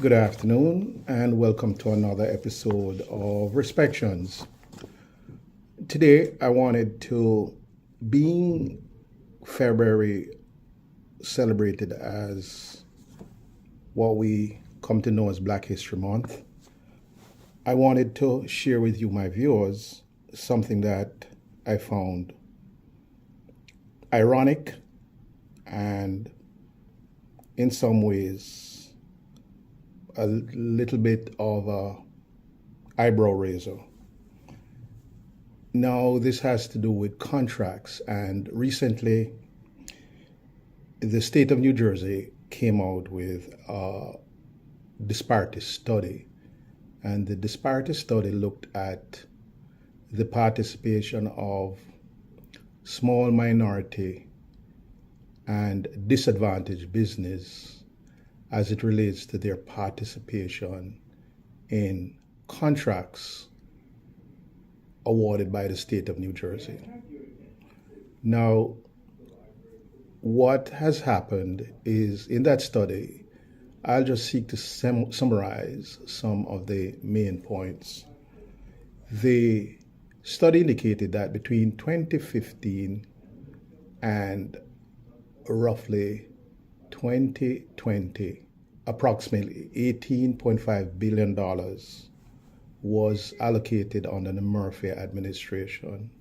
Good afternoon, and welcome to another episode of Respections. Today, I wanted to, being February celebrated as what we come to know as Black History Month, I wanted to share with you, my viewers, something that I found ironic and in some ways a little bit of a eyebrow raiser. Now, this has to do with contracts, and recently the state of New Jersey came out with a disparity study, and the disparity study looked at the participation of small minority and disadvantaged business as it relates to their participation in contracts awarded by the state of New Jersey. Now, what has happened is in that study, I'll just seek to summarize some of the main points. The study indicated that between 2015 and roughly 2020, approximately $18.5 billion was allocated under the Murphy administration.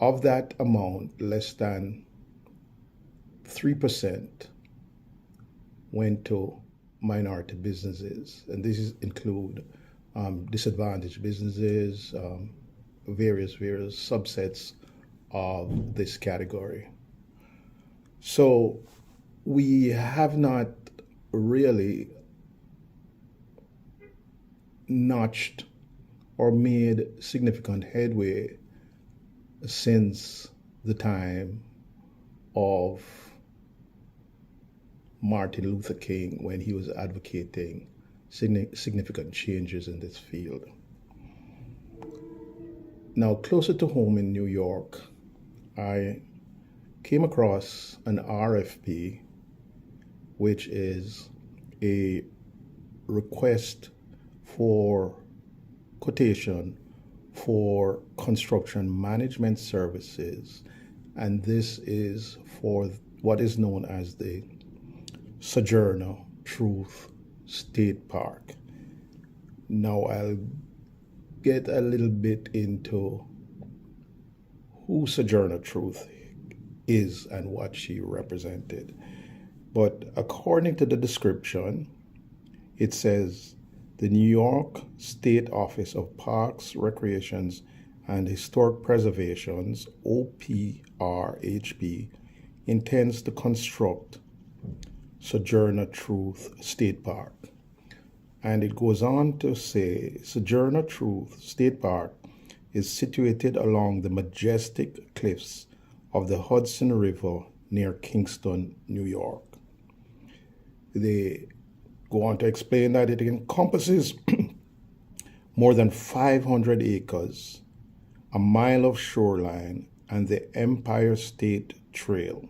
Of that amount, less than 3% went to minority businesses, and this include disadvantaged businesses, various subsets of this category. So we have not really notched or made significant headway since the time of Martin Luther King, when he was advocating significant changes in this field. Now, closer to home in New York, I came across an RFP, which is a request for quotation for construction management services, and this is for what is known as the Sojourner Truth State Park. Now, I'll get a little bit into who Sojourner Truth is and what she represented. But according to the description, it says the New York State Office of Parks, Recreations, and Historic Preservation's OPRHP intends to construct Sojourner Truth State Park. And it goes on to say Sojourner Truth State Park is situated along the majestic cliffs of the Hudson River near Kingston, New York. They go on to explain that it encompasses more than 500 acres, a mile of shoreline, and the Empire State Trail.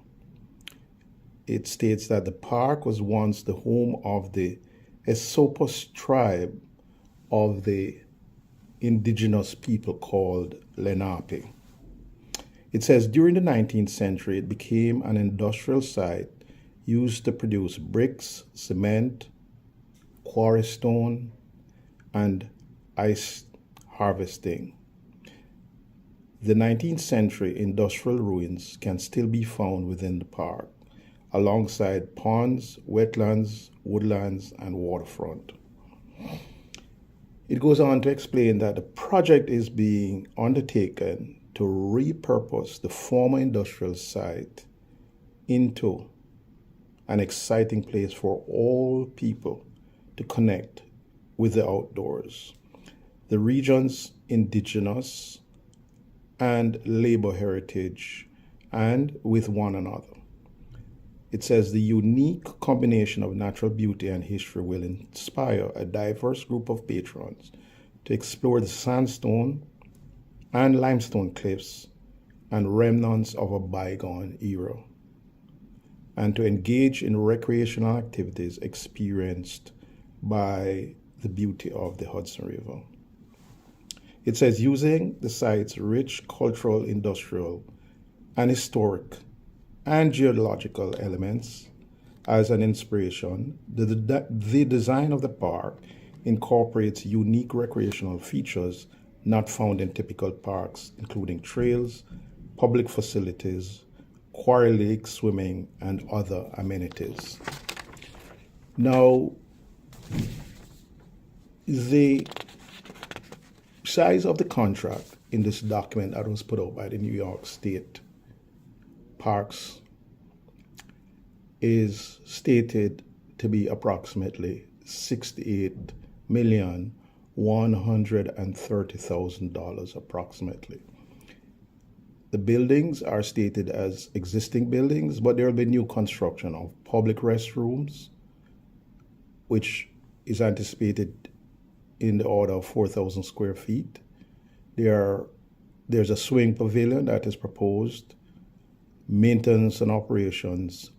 It states that the park was once the home of the Esopus tribe of the indigenous people called Lenape. It says during the 19th century, it became an industrial site used to produce bricks, cement, quarry stone, and ice harvesting. The 19th century industrial ruins can still be found within the park, alongside ponds, wetlands, woodlands, and waterfront. It goes on to explain that the project is being undertaken to repurpose the former industrial site into an exciting place for all people to connect with the outdoors, the region's indigenous and labor heritage, and with one another. It says the unique combination of natural beauty and history will inspire a diverse group of patrons to explore the sandstone and limestone cliffs and remnants of a bygone era, and to engage in recreational activities experienced by the beauty of the Hudson River. It says, using the site's rich cultural, industrial, and historic and geological elements as an inspiration, the design of the park incorporates unique recreational features not found in typical parks, including trails, public facilities, quarry lake swimming, and other amenities. Now, the size of the contract in this document that was put out by the New York State Parks is stated to be approximately $68,130,000 approximately. The buildings are stated as existing buildings, but there will be new construction of public restrooms, which is anticipated in the order of 4,000 square feet. There's a swing pavilion that is proposed, maintenance and operations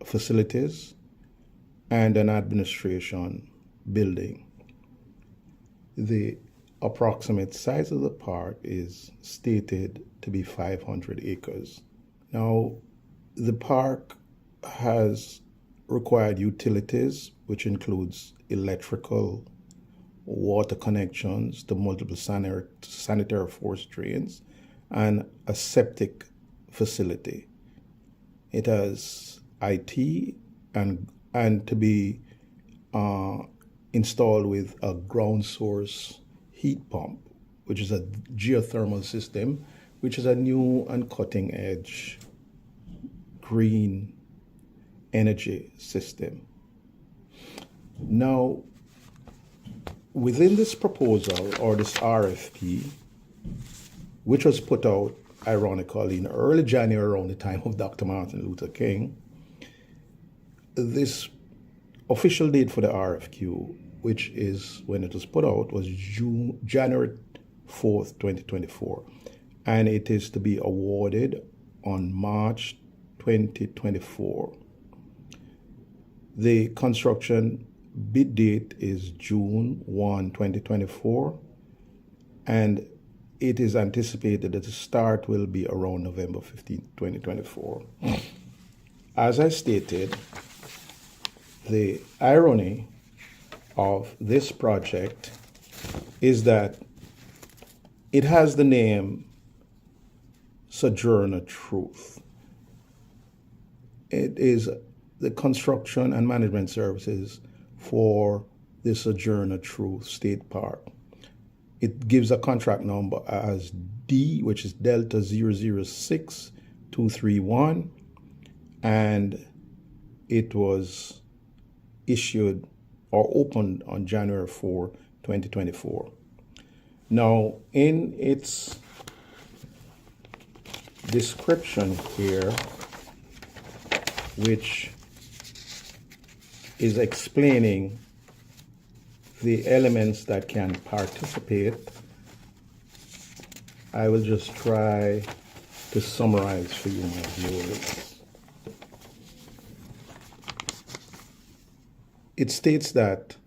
facilities, and an administration building. The approximate size of the park is stated to be 500 acres. Now, the park has required utilities, which includes electrical, water connections to multiple sanitary force drains, and a septic facility. It has IT and to be installed with a ground source heat pump, which is a geothermal system, which is a new and cutting edge green energy system. Now, within this proposal or this RFP, which was put out ironically in early January around the time of Dr. Martin Luther King, this official date for the RFQ, which is when it was put out, was January 4th, 2024. And it is to be awarded on March 2024. The construction bid date is June 1, 2024. And it is anticipated that the start will be around November 15, 2024. As I stated, the irony of this project is that it has the name Sojourner Truth. It is the construction and management services for the Sojourner Truth State Park. It gives a contract number as D, which is Delta 006231, and it was issued or opened on January 4, 2024. Now, in its description here, which is explaining the elements that can participate, I will just try to summarize for you, my viewers. It states that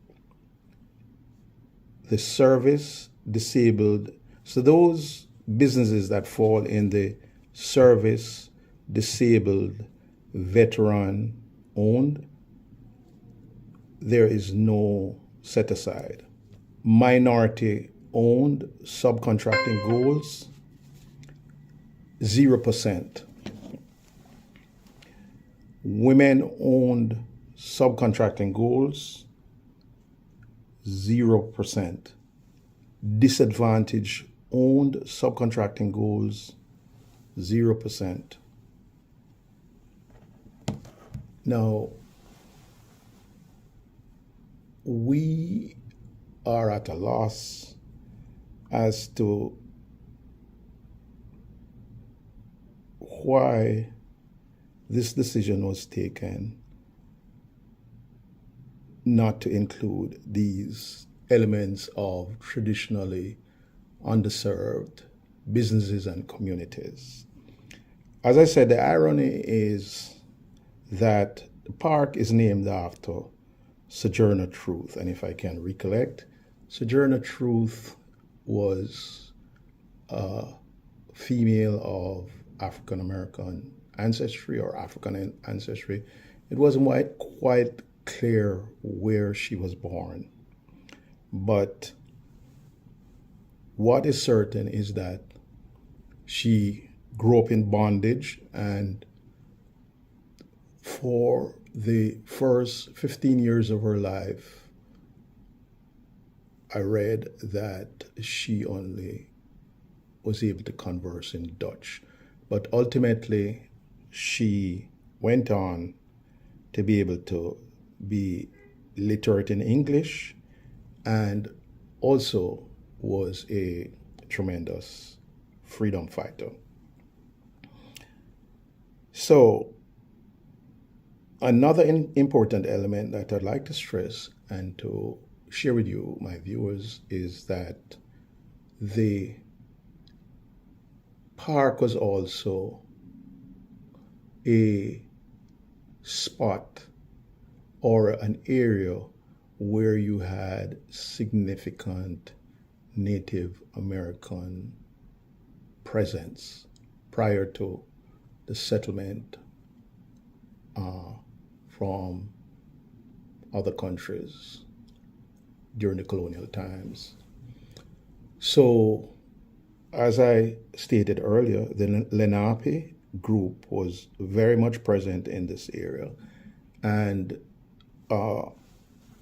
the service disabled, so those businesses that fall in the service disabled veteran owned, there is no set aside. Minority owned subcontracting goals, 0%. Women owned subcontracting goals, 0%. Disadvantaged owned subcontracting goals, 0%. Now, we are at a loss as to why this decision was taken not to include these elements of traditionally underserved businesses and communities. As I said, the irony is that the park is named after Sojourner Truth. And if I can recollect, Sojourner Truth was a female of African American ancestry or African ancestry. It wasn't quite clear where she was born. But what is certain is that she grew up in bondage, and for the first 15 years of her life, I read that she only was able to converse in Dutch. But ultimately, she went on to be able to be literate in English, and also was a tremendous freedom fighter. So another important element that I'd like to stress and to share with you, my viewers, is that the park was also a spot or an area where you had significant Native American presence prior to the settlement from other countries during the colonial times. So, as I stated earlier, the Lenape group was very much present in this area. And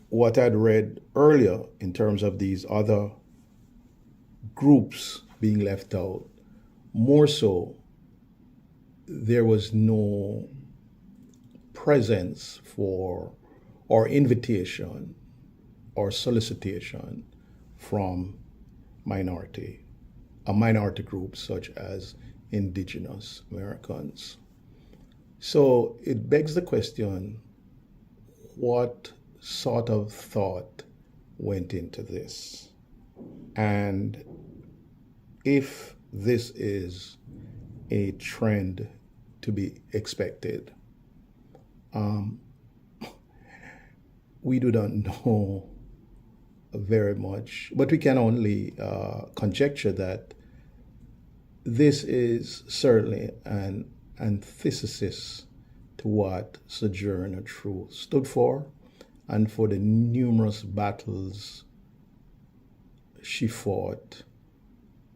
what I'd read earlier in terms of these other groups being left out, more so, there was no presence for or invitation or solicitation from minority groups such as indigenous Americans. So it begs the question, what sort of thought went into this? And if this is a trend to be expected, we do not know very much, but we can only conjecture that this is certainly an antithesis to what Sojourner Truth stood for and for the numerous battles she fought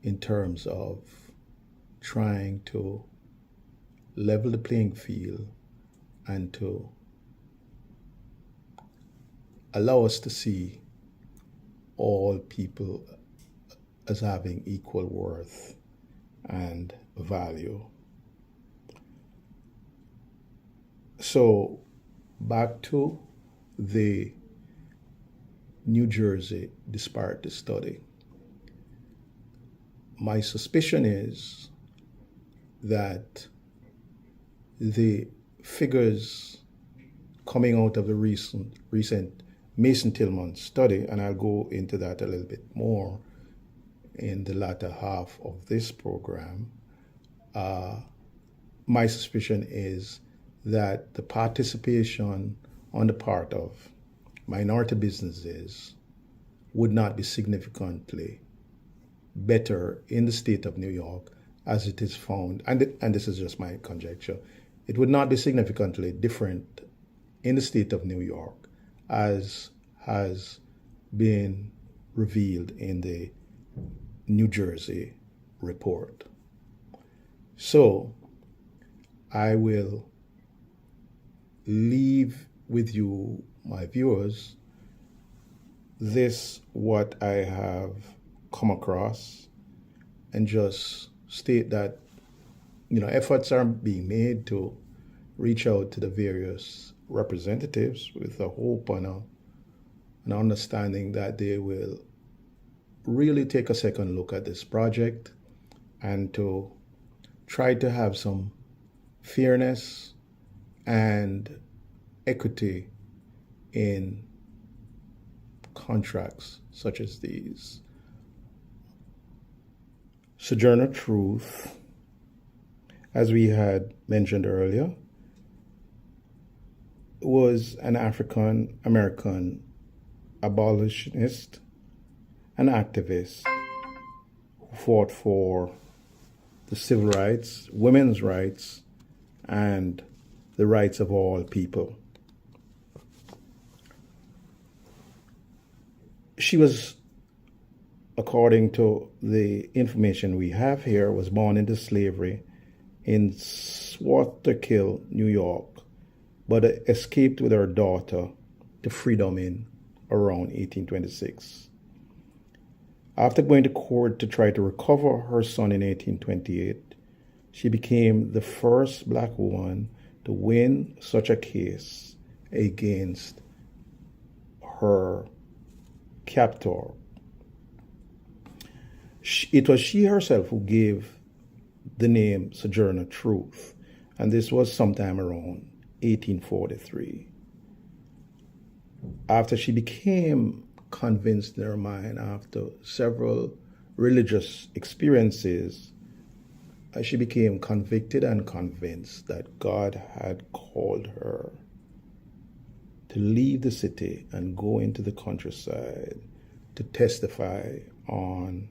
in terms of trying to level the playing field and to allow us to see all people as having equal worth and value. So back to the New Jersey disparity study. My suspicion is that the figures coming out of the recent Mason-Tillman study, and I'll go into that a little bit more in the latter half of this program, my suspicion is that the participation on the part of minority businesses would not be significantly better in the state of New York as it is found, and this is just my conjecture, it would not be significantly different in the state of New York as has been revealed in the New Jersey report. So I will leave with you, my viewers, this what I have come across, and just state that efforts are being made to reach out to the various representatives with a hope and an understanding that they will really take a second look at this project and to try to have some fairness and equity in contracts such as these. Sojourner Truth, as we had mentioned earlier, was an African American abolitionist, an activist who fought for the civil rights, women's rights, and the rights of all people. She was, according to the information we have here, was born into slavery in Swarthmore, New York, but escaped with her daughter to freedom in around 1826. After going to court to try to recover her son in 1828, she became the first black woman to win such a case against her captor. It was she herself who gave the name Sojourner Truth, and this was sometime around 1843. After she became convinced in her mind, after several religious experiences, she became convicted and convinced that God had called her to leave the city and go into the countryside to testify on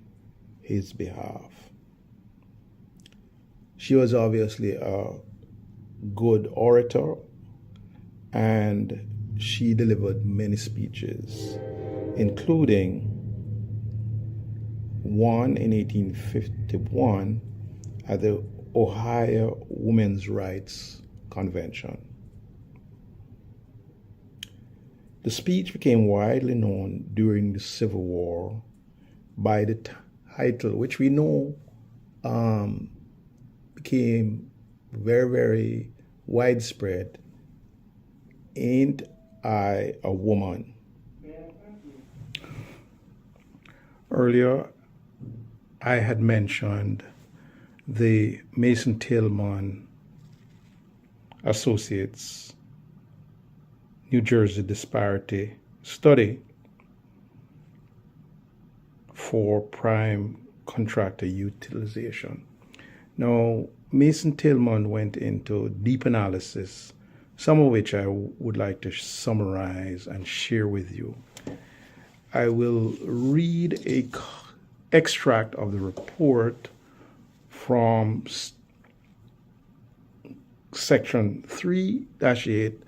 his behalf. She was obviously a good orator, and she delivered many speeches, including one in 1851 at the Ohio Women's Rights Convention. The speech became widely known during the Civil War by the title, which we know became very, very widespread, "Ain't I a Woman?" Earlier, I had mentioned the Mason Tillman Associates New Jersey disparity study for prime contractor utilization. Now, Mason Tillman went into deep analysis, some of which I would like to summarize and share with you. I will read an extract of the report from section 3-8,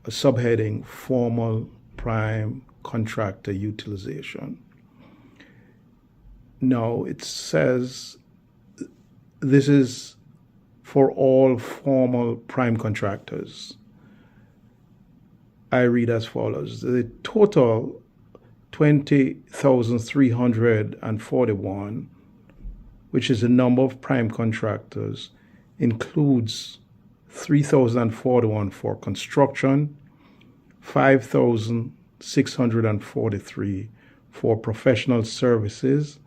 a subheading Formal Prime Contractor Utilization. Now, it says this is for all formal prime contractors. I read as follows. The total 20,341, which is the number of prime contractors, includes 3,041 for construction, 5,643 for professional services,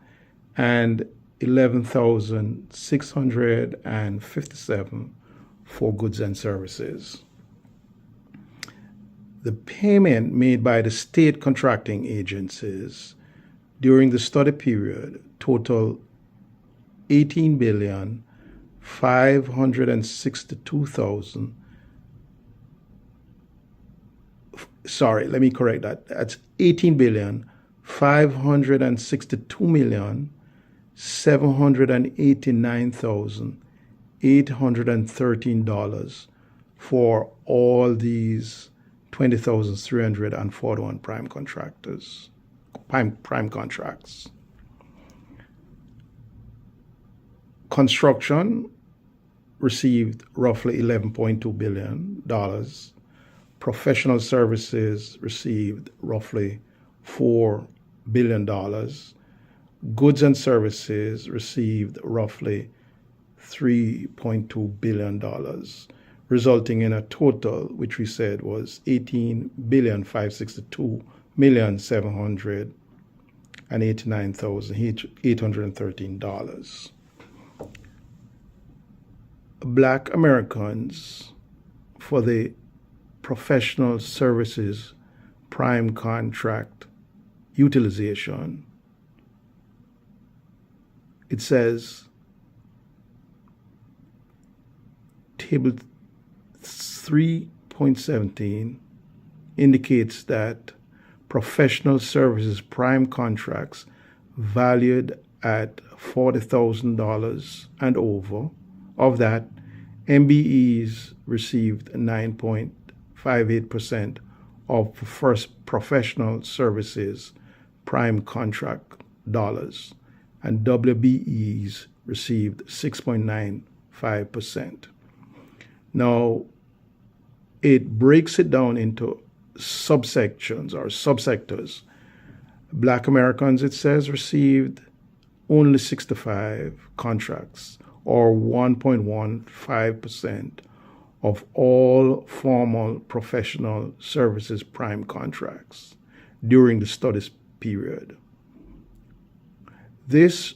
and 11,657 for goods and services. The payment made by the state contracting agencies during the study period total $18,562,000. Sorry, let me correct that. That's $18,562,789,813 for all these 20,341 prime contractors, prime contracts. Construction received roughly $11.2 billion. Professional services received roughly $4 billion. Goods and services received roughly $3.2 billion, resulting in a total, which we said was $18,562,789,813. Black Americans for the professional services prime contract utilization. It says, table 3 8.17 indicates that professional services prime contracts valued at $40,000 and over, of that, MBEs received 9.58% of first professional services prime contract dollars, and WBEs received 6.95%. Now, it breaks it down into subsections or subsectors. Black Americans, it says, received only 65 contracts, or 1.15% of all formal professional services prime contracts during the studies period. This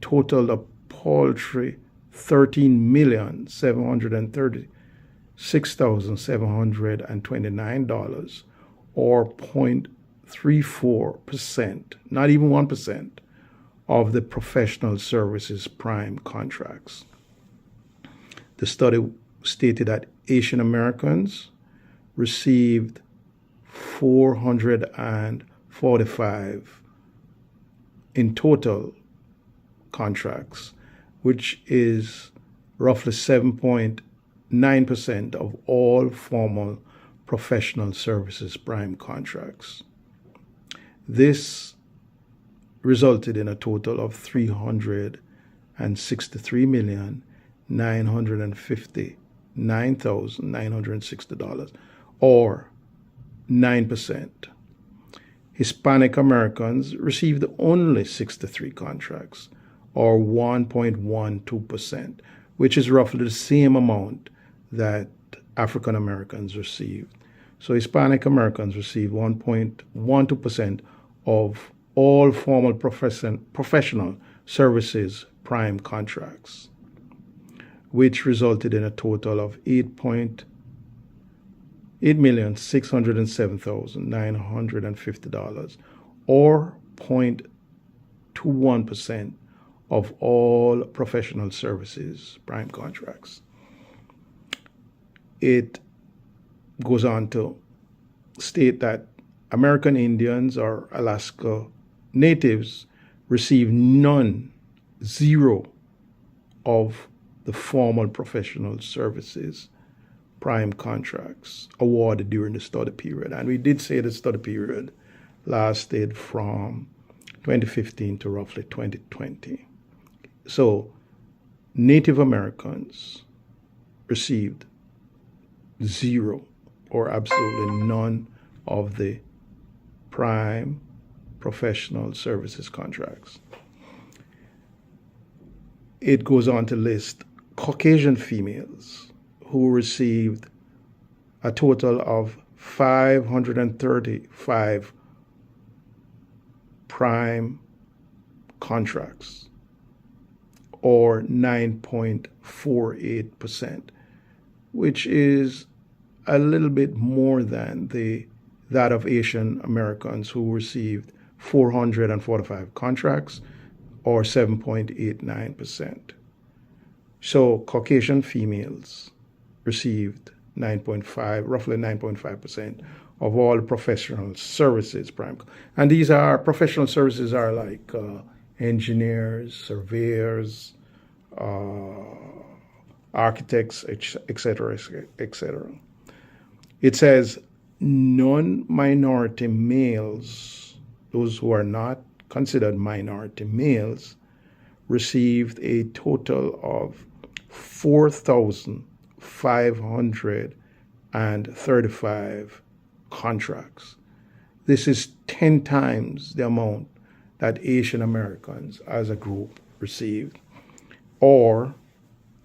totaled a paltry $13,736,729, or 0.34%, not even 1%, of the professional services prime contracts. The study stated that Asian Americans received 445 in total contracts, which is roughly 7.9% of all formal professional services prime contracts. This resulted in a total of $363,959,960, or 9%. Hispanic Americans received only 63 contracts, or 1.12%, which is roughly the same amount that African Americans received. So Hispanic Americans received 1.12% of all formal professional services prime contracts, which resulted in a total of $8,607,950, or 0.21% of all professional services prime contracts. It goes on to state that American Indians or Alaska Natives receive zero of the formal professional services prime contracts awarded during the study period. And we did say the study period lasted from 2015 to roughly 2020. So Native Americans received zero or absolutely none of the prime professional services contracts. It goes on to list Caucasian females who received a total of 535 prime contracts, or 9.48%, which is a little bit more than that of Asian Americans, who received 445 contracts, or 7.89%. So Caucasian females received roughly 9.5% of all professional services prime. And these are professional services are like engineers, surveyors, architects, etc., etc. It says non-minority males, those who are not considered minority males, received a total of 4,535 contracts. This is 10 times the amount that Asian Americans as a group received, or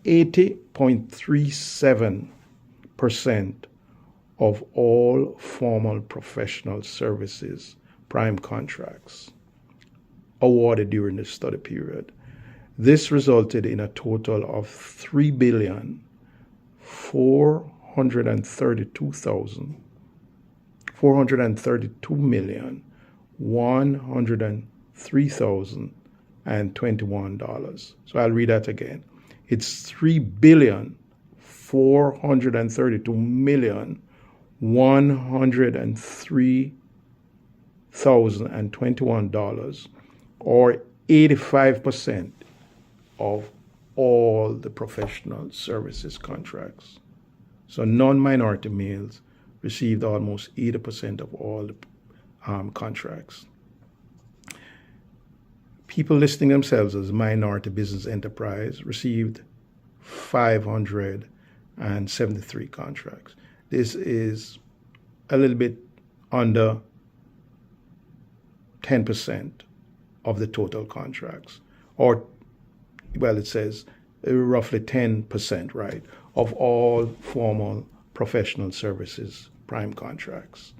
80.37% of all formal professional services prime contracts awarded during the study period. This resulted in a total of $432,103,021. So I'll read that again. It's $3,432,103,021. $432,103,021, or 85% of all the professional services contracts. So non-minority males received almost 80% of all the contracts. People listing themselves as minority business enterprise received 573 contracts. This is a little bit under 10% of the total contracts, or, well, it says roughly 10%, right, of all formal professional services prime contracts.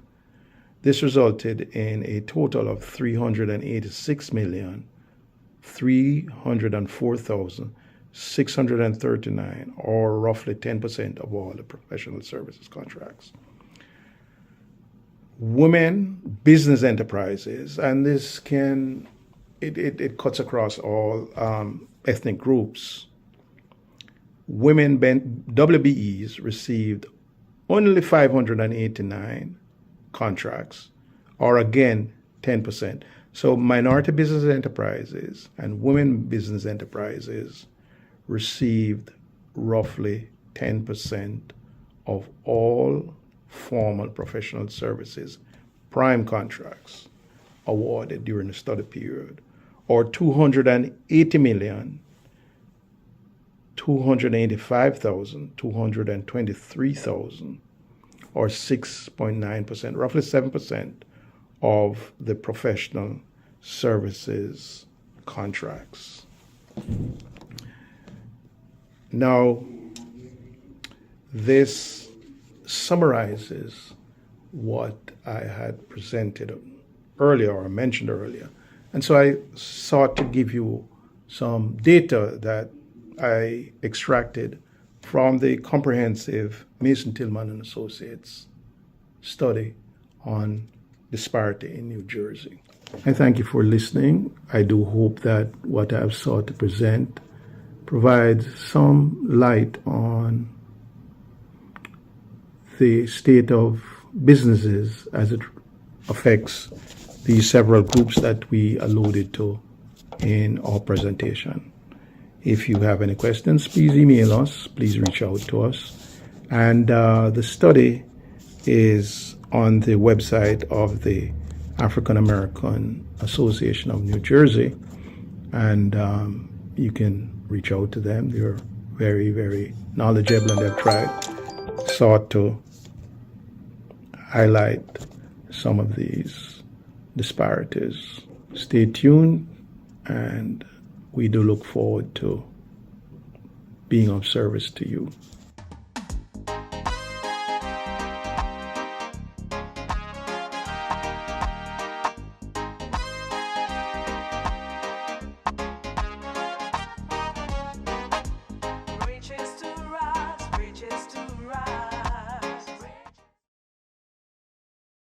This resulted in a total of 386,304,639, or roughly 10% of all the professional services contracts. Women business enterprises, and this it cuts across all ethnic groups. Women WBEs received only 589 contracts, or again 10%. So minority business enterprises and women business enterprises received roughly 10% of all formal professional services prime contracts awarded during the study period, or 280,285,223,000, or 6.9%, roughly 7% of the professional services contracts. Now, this summarizes what I had presented earlier, or mentioned earlier. And so I sought to give you some data that I extracted from the comprehensive Mason Tillman and Associates study on disparity in New Jersey. I thank you for listening. I do hope that what I've sought to present provides some light on the state of businesses as it affects these several groups that we alluded to in our presentation. If you have any questions, please email us, please reach out to us. And the study is on the website of the African American Association of New Jersey, and you can reach out to them. They're very, very knowledgeable, and they've sought to highlight some of these disparities. Stay tuned, and we do look forward to being of service to you.